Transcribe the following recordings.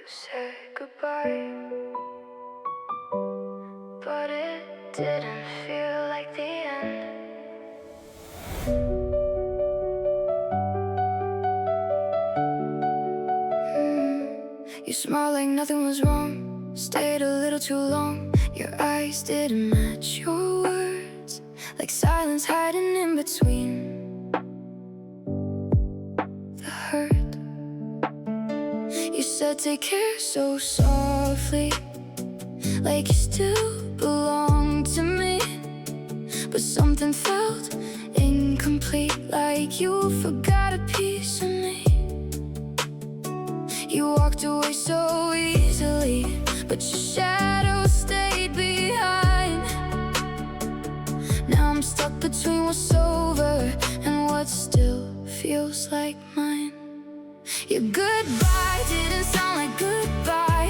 say goodbye, but it didn't feel like the end. You smiled like nothing was wrong, stayed a little too long. Your eyes didn't match your words, like silence hiding in between the hurt. You said take care so softly, like you still belong to me. But something felt incomplete, like you forgot a piece of me. You walked away so easily, but your shadow stayed behind. Now I'm stuck between what's over and what still feels like mine. Your goodbye didn't sound like goodbye,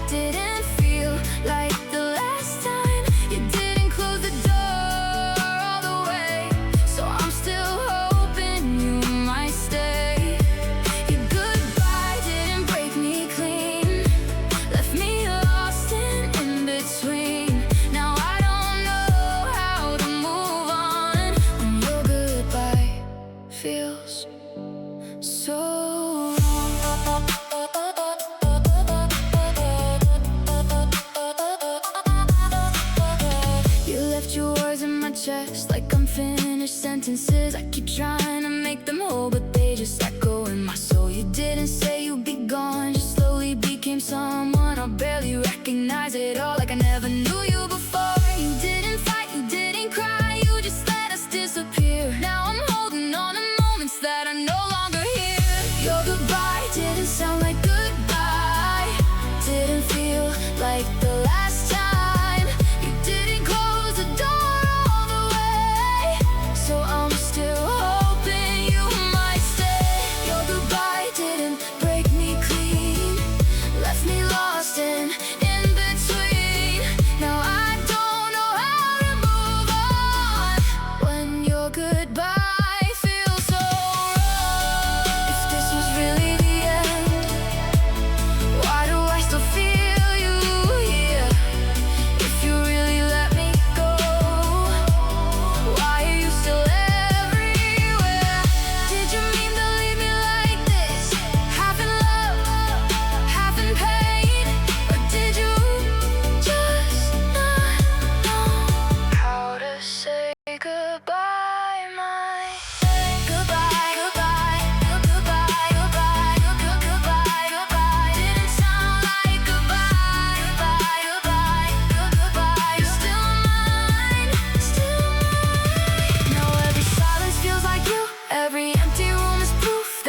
didn't feel like the last time. You didn't close the door all the way, so I'm still hoping you might stay. Your goodbye didn't break me clean, left me lost in between. Now I don't know how to move on when your goodbye feels so. Just like unfinished sentences, I keep trying to make them whole, but they just echo in my soul. You didn't say you'd be gone, just slowly became someone I barely recognize at all, like I never knew you before. You didn't fight, you didn't cry, you just let us disappear. Now I'm holding on to moments that are no longer here. Your goodbye didn't sound like goodbye, didn't feel like the last time. You didn't close the door,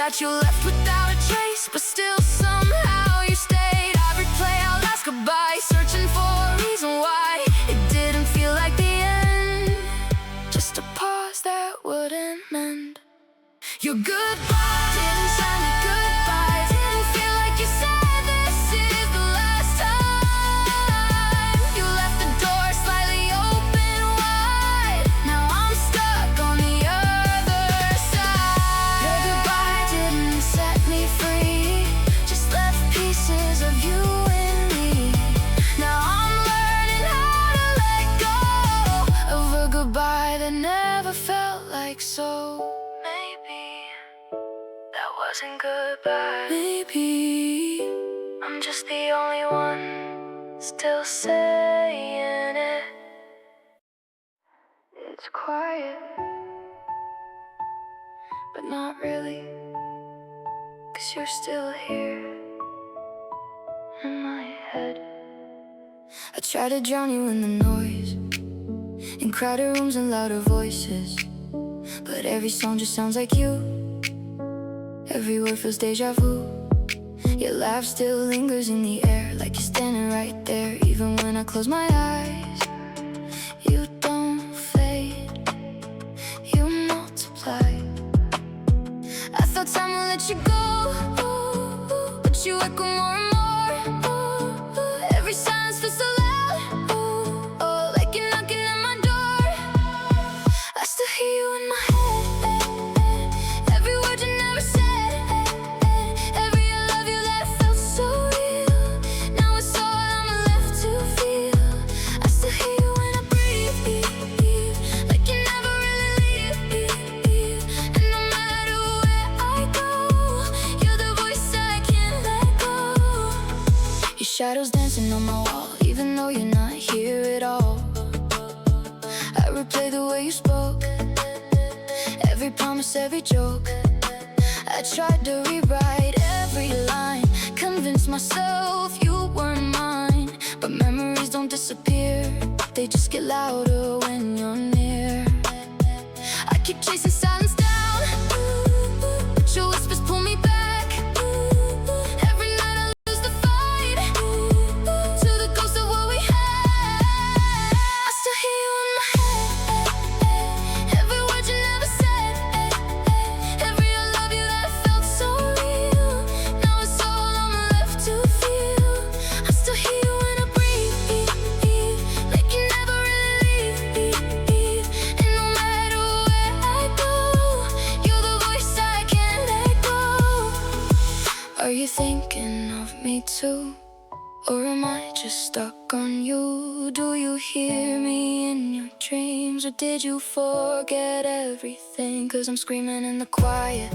that you left without a trace, but still somehow you stayed. I replay our last goodbye, searching for a reason why it didn't feel like the end, just a pause that wouldn't mend. Your goodbye didn't sound like goodbye, didn't feel like you said this is the last time. You left the door slightly open wide, now I'm stuck on the other side. Your goodbye didn't set me free, just left pieces of you in me. Now I'm learning how to let go of a goodbye that never felt like so. That wasn't goodbye. Maybe I'm just the only one still saying it. It's quiet, but not really, 'cause you're still here in my head. I try to drown you in the noise, in crowded rooms and louder voices, but every song just sounds like you. Every word feels deja vu. Your laugh still lingers in the air, like you're standing right there. Even when I close my eyes, you don't fade, you multiply. I thought time would let you go, but you echo more and more. Every silence feels so loud, like you're knocking at my door. I still hear you in my head, every word you never said, every I love you that felt so real. shadows dancing on my wall, even though you're not here at all. I replay the way you spoke, every promise, every joke. I tried to rewrite every line, convince myself you weren't mine. But memories don't disappear, they just get louder when you're near. I keep chasing silence down, but your whispers pull me back. Every night I lose the fight, to the ghost of what we had. I still hear you in my head, every word you never said, every I love you that felt so real. Now it's all I'm left to feel. I still hear you when I breathe, like you never really leave. And no matter where I go, you're the voice I can't let go. Are you thinking of me too? Or am I just stuck on you? Do you hear me in your dreams? Or did you forget everything? 'Cause I'm screaming in the quiet,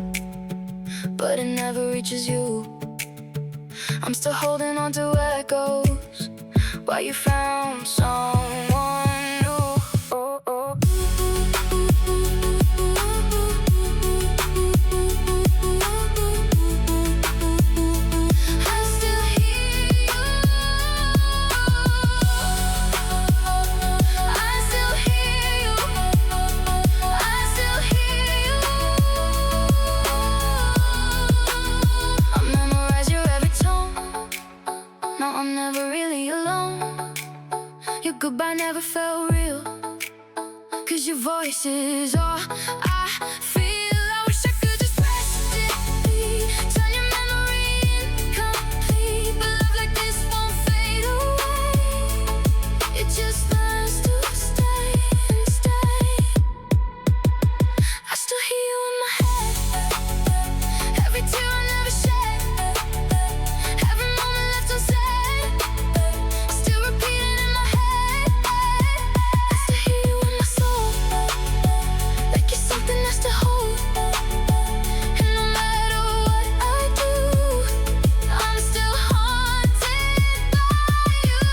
but it never reaches you. I'm still holding on to echoes while you found someone new. I still hear you. I still hear you. I still hear you. I memorize your every tone. No, I'm never really alone. Your goodbye never felt real, 'cause your voice is all I feel. I wish I could just rest it, turn your memory incomplete. But love like this won't fade away, it just learns to stay and stay. I still hear you in my head, every tear I never shed, every moment left unsaid, still repeating in my head. I still hear you in my soul, like you're something that's to hold. And no matter what I do, I'm still haunted by you.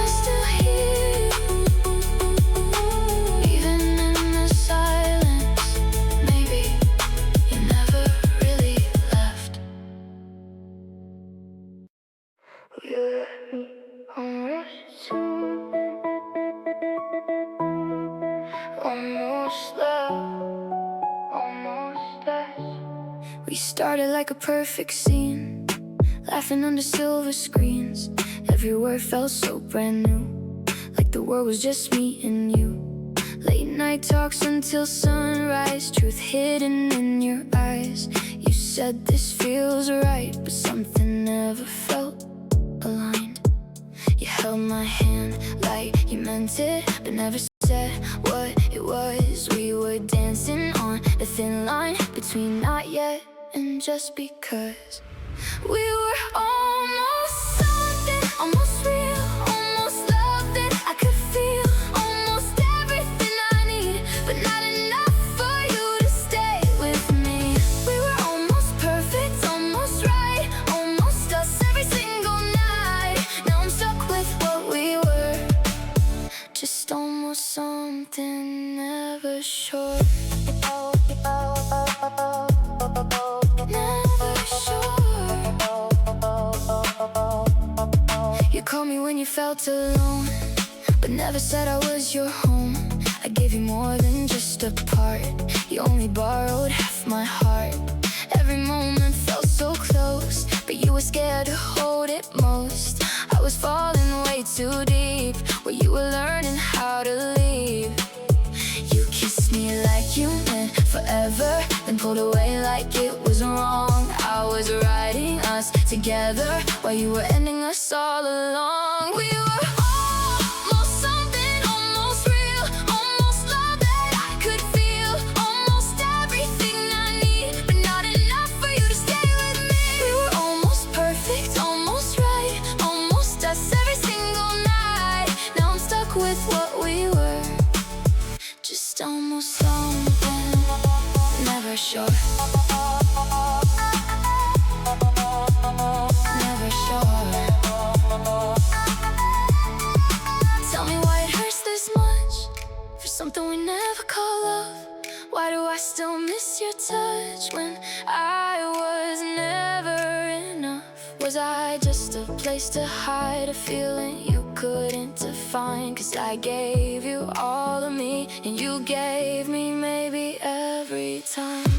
I still hear you, even in the silence. Maybe you never really left. You left me almost there, almost there. We started like a perfect scene, laughing under silver screens. Every word felt so brand new, like the world was just me and you. Late night talks until sunrise, truth hidden in your eyes. You said this feels right, but something never felt aligned. You held my hand like you meant it, but never said what it was. We were dancing on the thin line between not yet and just because. We were almost something, almost real, almost love that I could feel, almost everything I need, but not enough for you to stay with me. We were almost perfect, almost right, almost us every single night. Now I'm stuck with what we were, just almost something, never sure. Never sure. You called me when you felt alone, but never said I was your home. I gave you more than just a part, you only borrowed half my heart. Every moment felt so close, but you were scared to hold it most. I was falling way too deep, where you were learning how to leave. You kissed me like you meant forever, then pulled away like it was wrong. I was writing us together while you were ending us all along. We were almost something, almost real, almost love that I could feel, almost everything I need, but not enough for you to stay with me. We were almost perfect, almost right, almost us every single night. Now I'm stuck with what we were, just almost something, never sure. place to hide a feeling you couldn't define. 'Cause I gave you all of me, and you gave me maybe every time.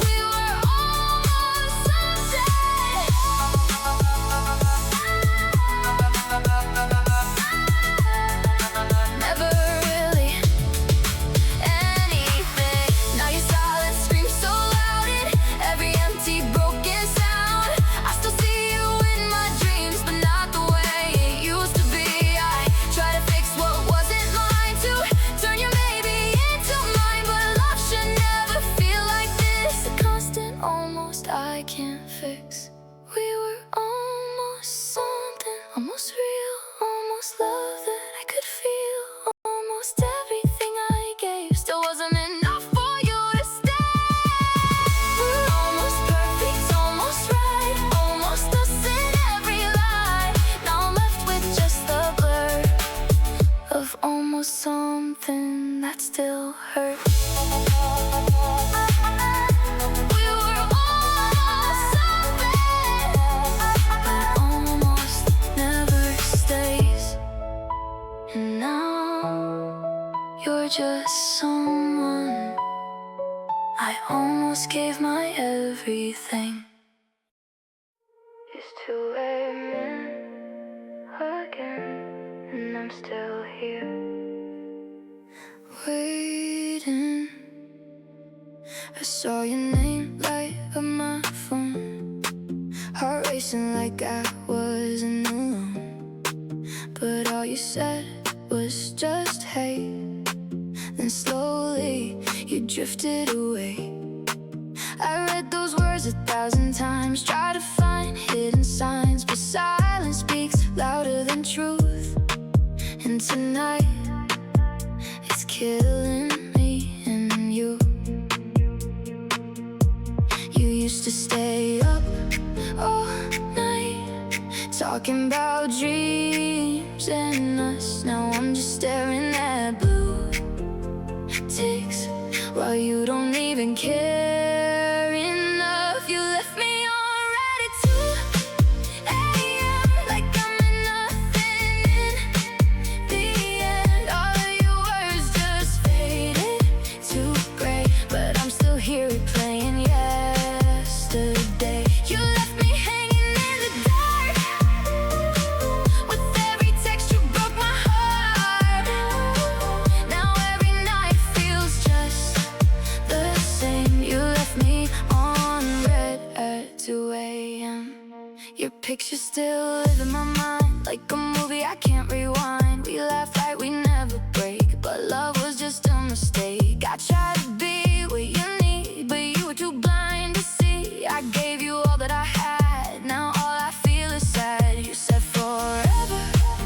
We were almost something. Never really anything. Now your silence screams so loud in every empty broken sound. I still see you in my dreams, but not the way it used to be. I try to fix what wasn't mine, to turn your maybe into mine, but love should never feel like this. A constant almost I can't fix. We were almost something, almost real, almost love that I could feel. Almost everything I gave still wasn't enough for you to stay. We're almost perfect, almost right, almost us in every line. Now I'm left with just the blur of almost something that still hurts. We were almost something, but almost never stays. And now you're just someone I almost gave my everything. It's 2 a.m. again, and I'm still here, waiting. I saw your name light up my phone, heart racing like I wasn't alone. But all you said was just hey, then slowly you drifted away. I read those words 1,000 times, try to find hidden signs, but silence speaks louder than truth. And tonight it's killing me and you. You used to stay up all night talking about dreams and us. Now I'm just staring at blue ticks while you don't even care enough. You left me on red at 2 a.m. like I'm in nothing in the end. All of your words just faded to gray, but I'm still here replaying yesterday. You left me hanging in the dark. With every text you broke my heart. Now every night feels just the same. You left me on red at 2 a.m. Your pictures still live in my mind, like a movie I can't rewind. We laugh like we never break, but love was just a mistake. I tried to be what you need, but you were too blind to see. I gave you all that I had, now all I feel is sad. You said forever,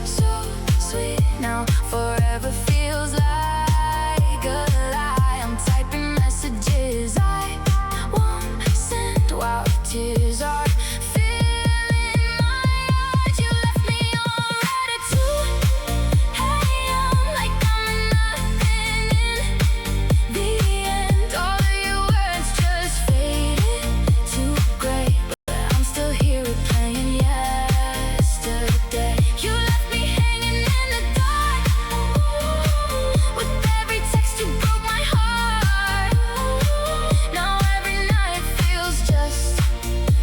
so sweet. Now forever feels like a lie. I'm typing messages I won't send while tears are filling my eyes. You left me on red at 2 a.m. like I'm in nothing in the end. All of your words just faded to gray, but I'm still here replaying yesterday. You left me hanging in the dark. With every text you broke my heart. Now every night feels just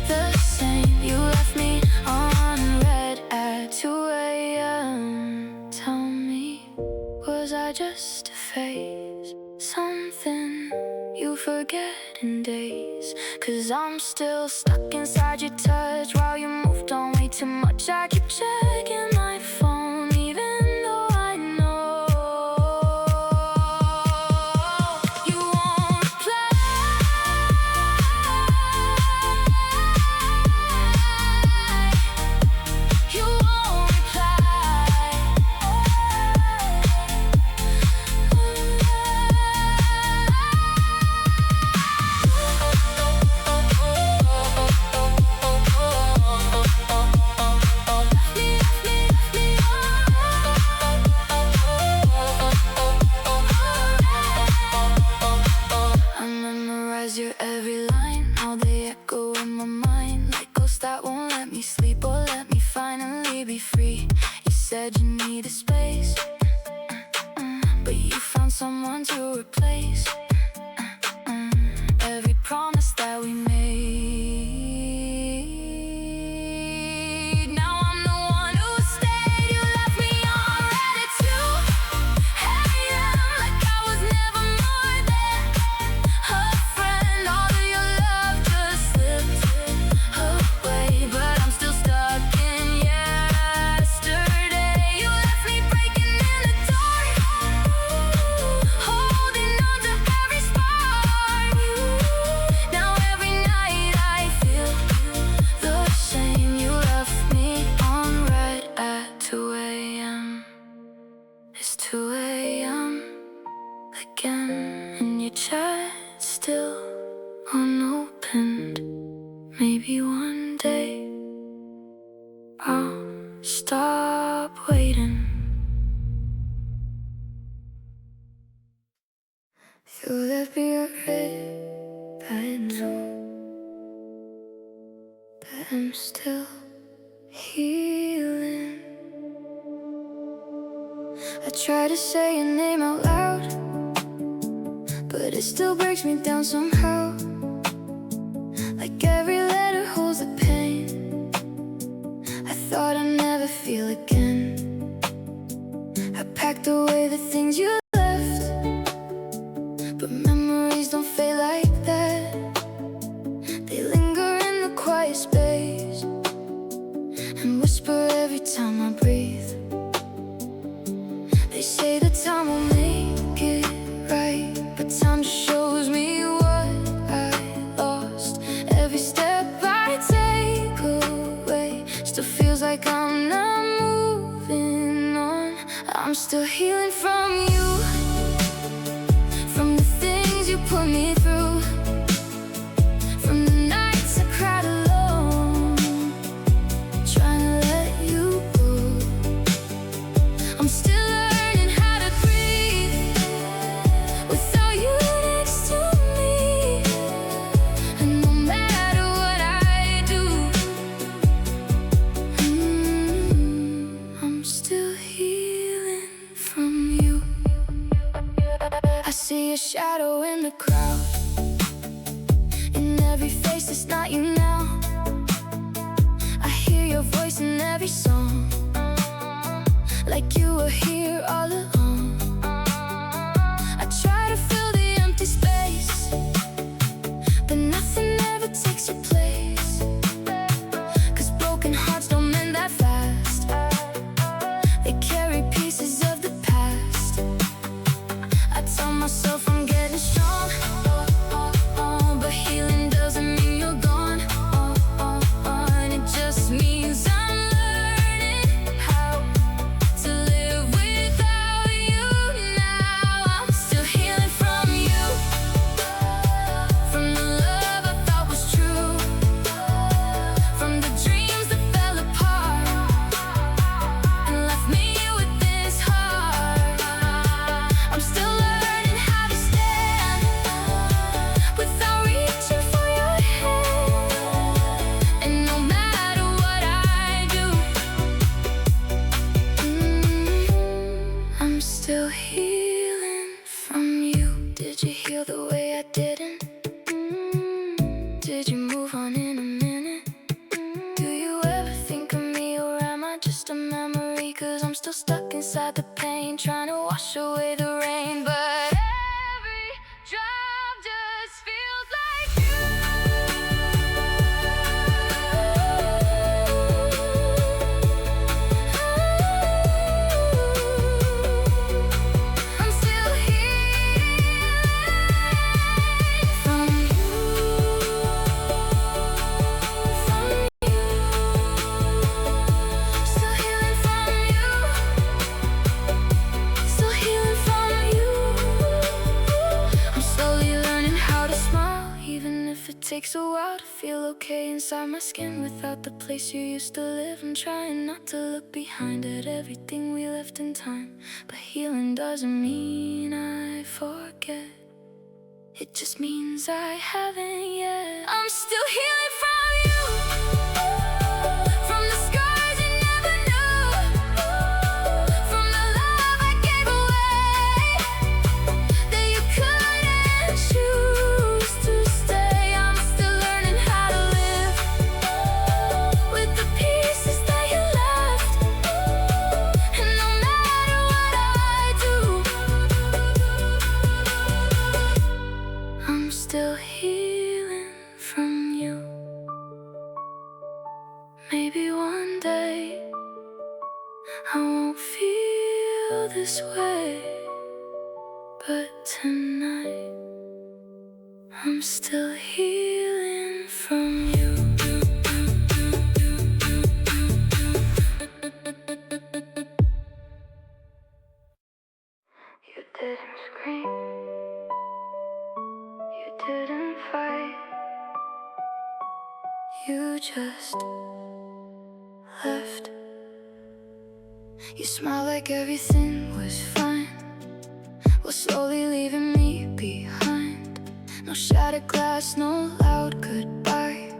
the same. You left me on red at 2 a.m. Tell me, was I just a phase? Something you forget in days? 'Cause I'm still stuck inside your touch while you moved on way too much. I keep checking my phone even though I know you won't reply. You won't reply. Left me someone to replace every promise that we made. Now I'm the one who stayed. You left me on red at 2 a.m. like I was never more than a friend. All of your love just slipped away, but I'm still stuck in yesterday. You left me breaking in the dark, holding on to every spark. Now every night I feel the same. You left me on red at 2 a.m. It's 2 a.m. again, and your chat still unopened. Maybe one day I'll stop waiting. You left me a red pencil, but I'm still healing. I try to say your name out loud, but it still breaks me down somehow. Like every letter holds a pain I thought I'd never feel again. I packed away the things you left, but memories don't fade like that. They linger in the quiet space and whisper every time I breathe. They say that time will make it right, but time just shows me what I lost. Every step I take away still feels like I'm not moving on. I'm still healing from you, from the things you put me through, from the nights I cried alone, trying to let you go. I'm still learning how to breathe without you next to me. And no matter what I do, I'm still healing from you. I see a shadow in the crowd, in every face that's not you now. I hear your voice in every song, like you were here all along. I try to fill the empty space, but nothing ever takes your place. 'Cause broken hearts don't mend that fast. They carry pieces of the past. I tell myself I'm getting strong, but healing doesn't mean you're gone. And it just means I'm learning how to live without you now. I'm still healing from you, from the love I thought was true, from the dreams that fell apart and left me with this heart. I'm still learning how to stand without reaching for your hand. And no matter what I do, I'm still healing from you. Did you heal the way I didn't? Did you move on in a minute? Do you ever think of me, or am I just a memory? 'Cause I'm still stuck inside the pain, trying to wash away the rain. But every drop just feels like you. I'm still healing from you, from you. Still healing from you, still healing from you. I'm slowly learning how to smile, even if it takes a while to feel okay inside my skin without the place you used to live. I'm trying not to look behind at everything we left in time, but healing doesn't mean I forget. It just means I haven't yet. I'm still healing from you, from the scars you never knew, from the love I gave away. feel this way, but tonight I'm still healing from you. You didn't scream, you didn't fight, you just left. You smiled like everything was fine, while slowly leaving me behind. No shattered glass, no loud goodbye,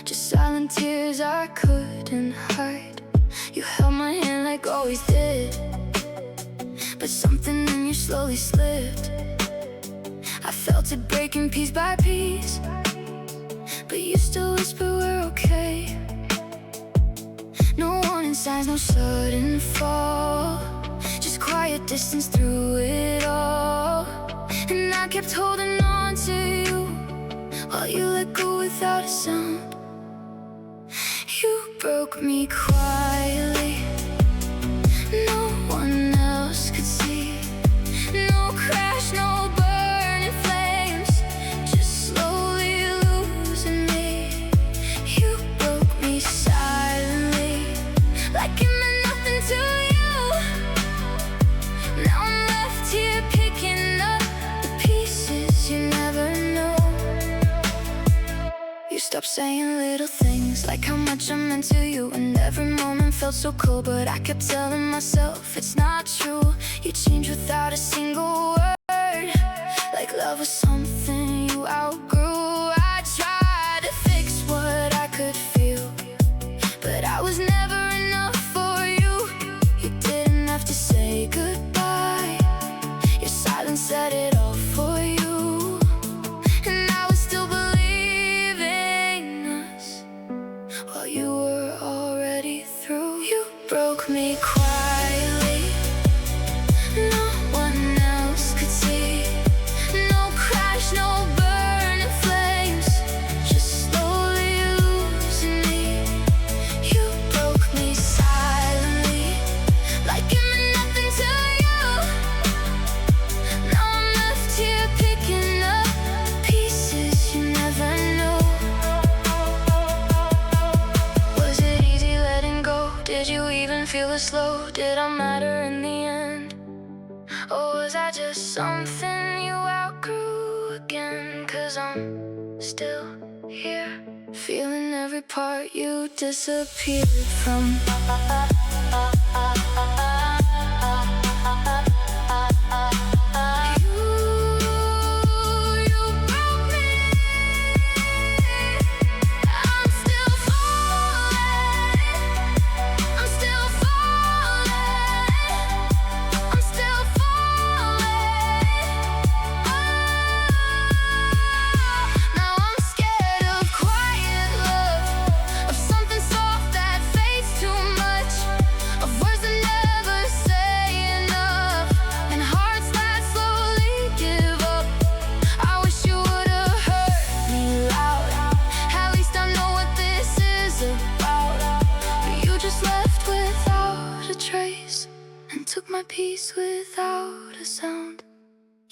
just silent tears I couldn't hide. You held my hand like always did, but something in you slowly slipped. I felt it breaking piece by piece, but you still whisper we're okay. No warning signs, no sudden fall, just quiet distance through it all. And I kept holding on to you while you let go without a sound. You broke me quietly, no one else could see. No crash, no burning flames, just slowly losing me. You broke me silently, like it meant nothing to you. Now I'm left here picking up the pieces you never know. You stopped saying little things, like how much I meant to you, and every moment felt so cold. But I kept telling myself it's not true. You changed without a single word, like love was something you outgrew. I tried to fix what I could feel, but I was never enough for you. You didn't have to say goodbye, your silence said it all for you. And I was still believing us while you were already through. You broke me quietly, no one else could see. No crash, no burning flames, just slowly losing me. You broke me silently, like it meant nothing to you. Now I'm left here picking up pieces you never know. Was it easy letting go? Did you even feel it slow? Did I matter in the end? Or was I just something you outgrew again? 'Cause I'm still here, feeling every part you disappeared from. You broke me. I'm still falling, I'm still falling, I'm still falling. Now I'm scared of quiet love, of something soft that fades too much, of words that never say enough, and hearts that slowly give up. I wish you would've heard me loud, at least I know what this is about. But you just left without a trace, and took my peace without a sound.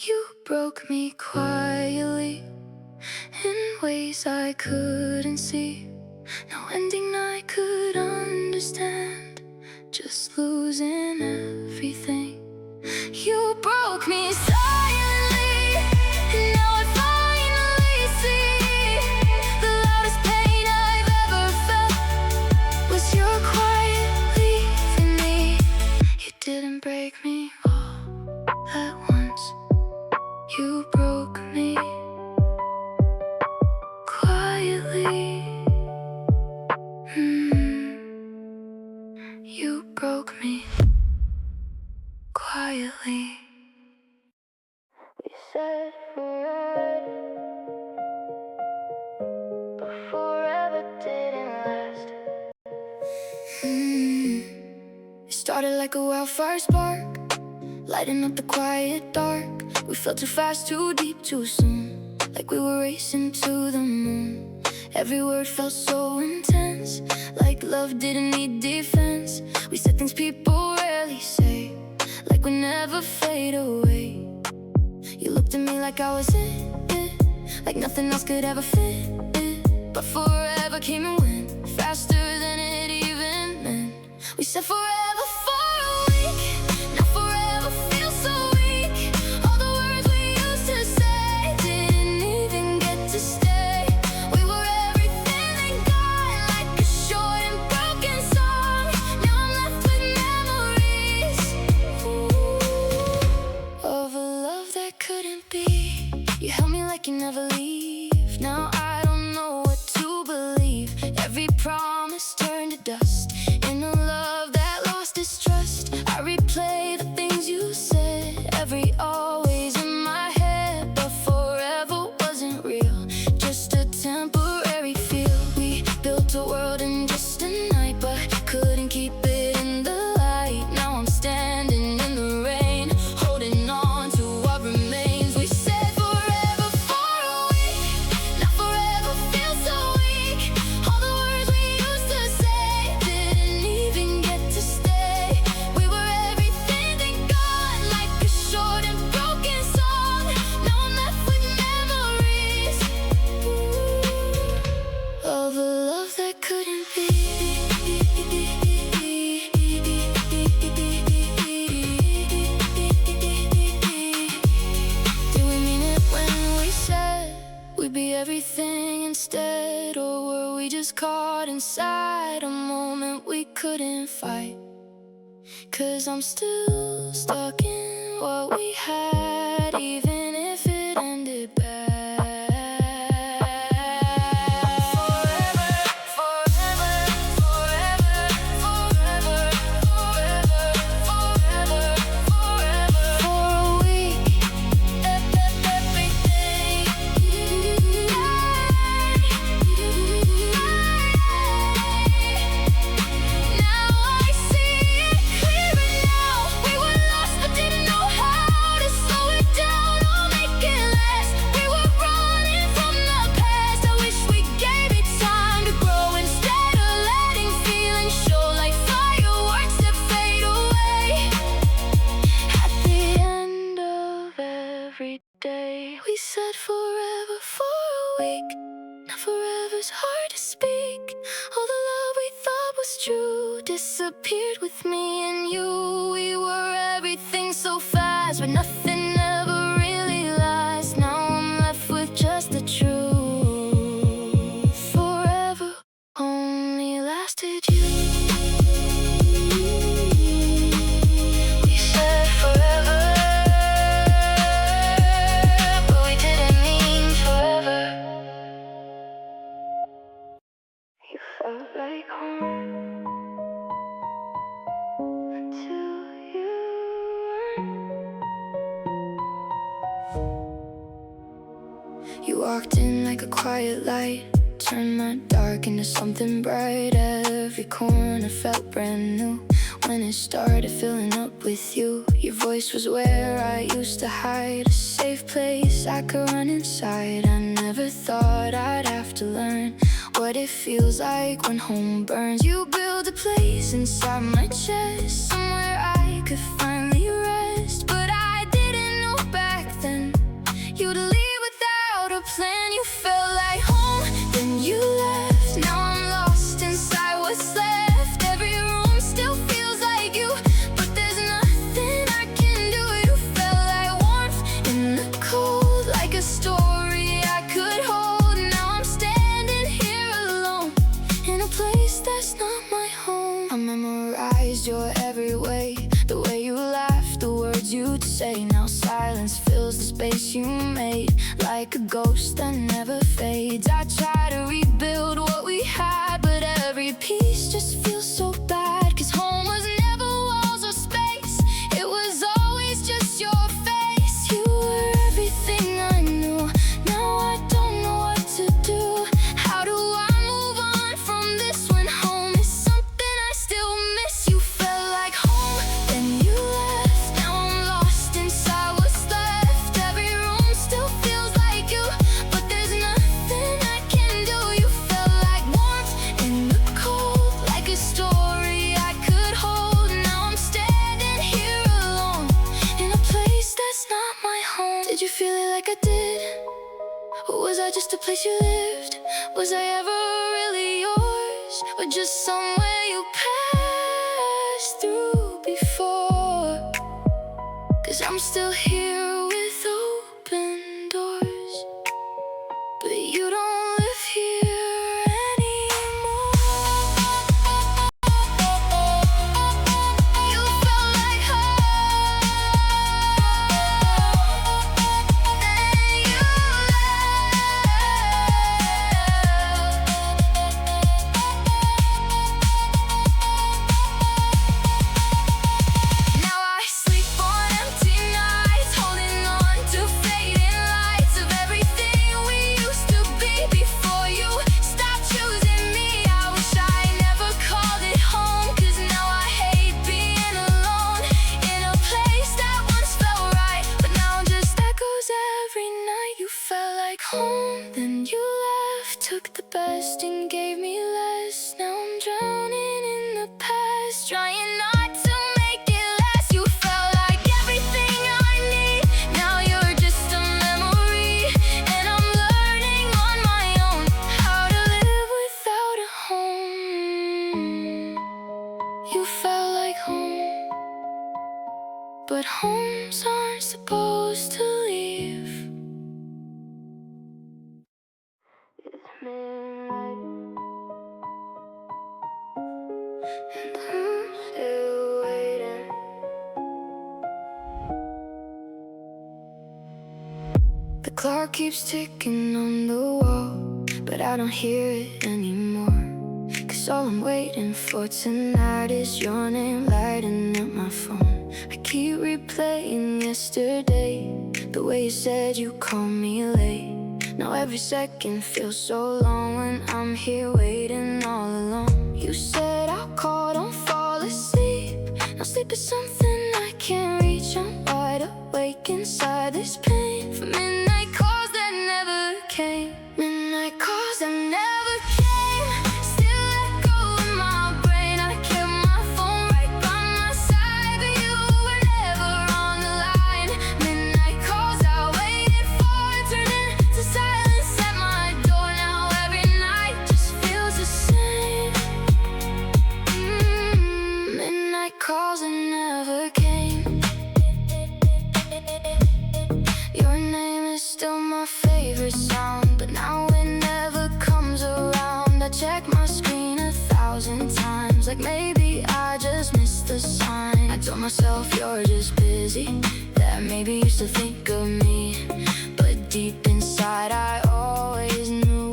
You broke me quietly, in ways I couldn't see. No ending I could understand, just losing everything. You broke me silently, and now I finally see the loudest pain I've ever felt was your quiet leaving me. You didn't break me all at once, you broke me quietly. You broke me quietly. We said forever, but forever didn't last. It started like a wildfire spark, lighting up the quiet dark. We fell too fast, too deep, too soon, like we were racing to the moon. Every word felt so intense, like love didn't need defense. We said things people rarely say, like would never fade away. You looked at me like I was it, like nothing else could ever fit it. But forever came and went faster than it even meant. We said forever for a week, now forever feels so weak. All the words we used to say didn't even get to stay. We were everything they got, like a short and broken song. Now I'm left with memories of a love that couldn't be. You held me like you never leave. Now I don't know what to believe. Every promise turned to dust in a love that lost its trust. I replay the things you said, every always in my head. But forever wasn't real, just a temporary feel. We built a world in just a night, but couldn't keep it in the light. Now I'm standing in the rain, holding on to what remains. We said forever for a week, now forever feels so weak. All the words we used to say didn't even get to stay. We were everything they got, like a short and broken song. Now I'm left with memories of a love that couldn't be. Did we mean it when we said we'd be everything instead? Or were we just caught inside a moment we couldn't fight? 'Cause I'm still stuck in what we had, even if it ended bad. Forever, forever, forever, forever, forever, forever, forever. For a week, everything. Now I see it clearer now. We were lost but didn't know how to slow it down or make it last. We were running from the past. I wish we gave it time to grow instead of letting feelings show like fireworks that fade away. At the end of every day, we said forever for a week. Now forever's hard to speak. All the love we thought was true disappeared with me and you. We were everything so fast, but nothing ever really lasts. Now I'm left with just the truth. Forever only lasted you. We said forever, but we didn't mean forever. You felt like home until you weren't. You walked in like a quiet light, turned my dark into something bright. Every corner felt brand new when it started filling up with you. Your voice was where I used to hide, a safe place I could run inside. I never thought I'd have to learn what it feels like when home burns. You build a place inside my chest, somewhere I could finally rest. But I didn't know back then you'd leave without a plan. You felt like home, then you left. Now I'm lost inside what's left. Every room still feels like you, but there's nothing I can do. You felt like warmth in the cold, like a story I could hold. Now I'm standing here alone in a place that's not my home. I memorized your every way, the way you laughed, the words you'd say. Now silence fills the space you made, like a ghost that never fades. I try to rebuild what we had, but every piece just feels so bad. 'Cause home was never walls or space, it was always just your face. You were everything I knew, now I don't know what to do. How do I move on from this when home is something I still miss? You felt like home, then you left. Now I'm lost inside what's left. Every room still feels like you, but there's nothing I can do. You felt like warmth in the cold, like a story I could hold. Now I'm standing here alone Did you feel it like I did? Or was I just a place you lived? Was I ever really yours? Or just somewhere you passed through before? 'Cause I'm still here with open doors, but you don't live here anymore. You felt like home, then you left. Now I sleep on empty nights, holding on to fading lights of everything we used to be before you stopped choosing me. I wish I never called it home, 'cause now I hate being alone in a place that once felt right, but now just echoes every night. You felt like home, then you left, took the best and gave me less. Now I'm drowning in the past, trying not to make it last. You felt like everything I need, now you're just a memory, and I'm learning on my own how to live without a home. You felt like home, but homes aren't supposed to leave. It's midnight, and I'm still waiting. The clock keeps ticking on the wall, but I don't hear it anymore. 'Cause all I'm waiting for tonight is your name lighting up my phone. I keep replaying yesterday, the way you said you called me late. Now every second feels so long when I'm here waiting all alone. You said I'll call, don't fall asleep. Now sleep is something I can't reach. I'm wide awake inside this pain from midnight calls that never came. Midnight calls that never came. Still echo in my brain. I kept my phone right by my side, but you were never on the line. Midnight calls I waited for turning to silence at my door. Now every night just feels the same. Midnight calls that never came. Your name is still my favorite sound, but now it never comes around. I check my screen 1,000 times, like maybe I just missed the sign. I told myself you're just busy, that maybe you still think of me, but deep inside I always knew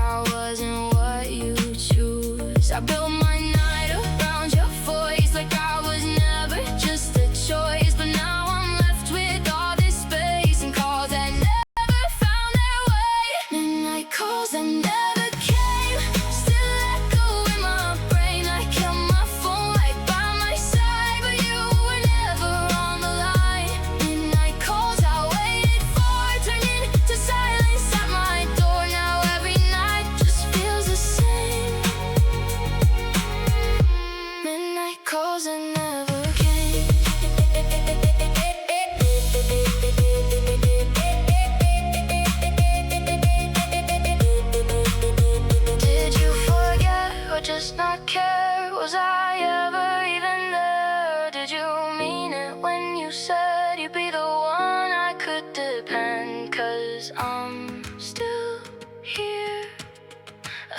I wasn't what you choose. I built my night around your voice, like I was never just a choice, but now I'm left with all this space and calls that never found their way. Midnight calls that never came. Still echo in my brain. I kept my phone right by my side, but you were never on the line. Midnight calls I waited for turning to silence at my door. Now every night just feels the same. Midnight calls that never came. Did you forget or just not care? Was I ever even there? Did you mean it when you said you'd be the one I could depend? 'Cause I'm still here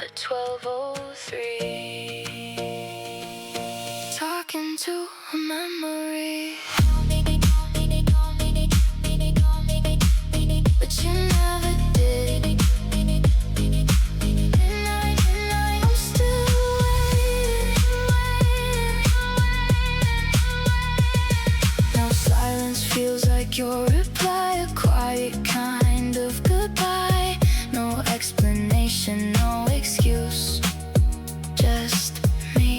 at 12:03, talking to a memory. But you never did. Midnight, I'm still waiting. Now silence feels like your reply, a quiet kind of goodbye. No explanation, no excuse, just me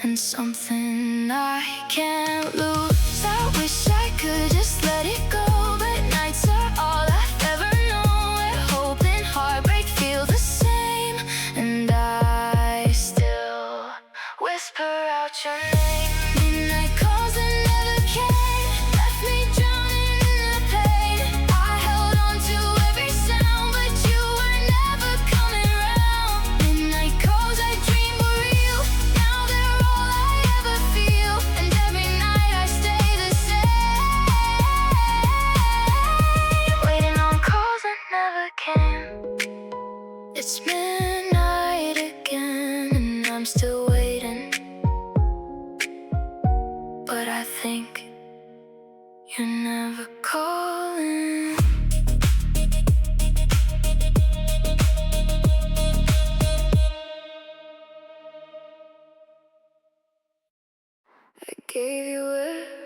and something I can't lose. I wish I could just let it go, but nights are all I've ever known, where hope and heartbreak feel the same, and I still whisper out your name. Midnight calls that never came, left You're never calling. I gave you everything.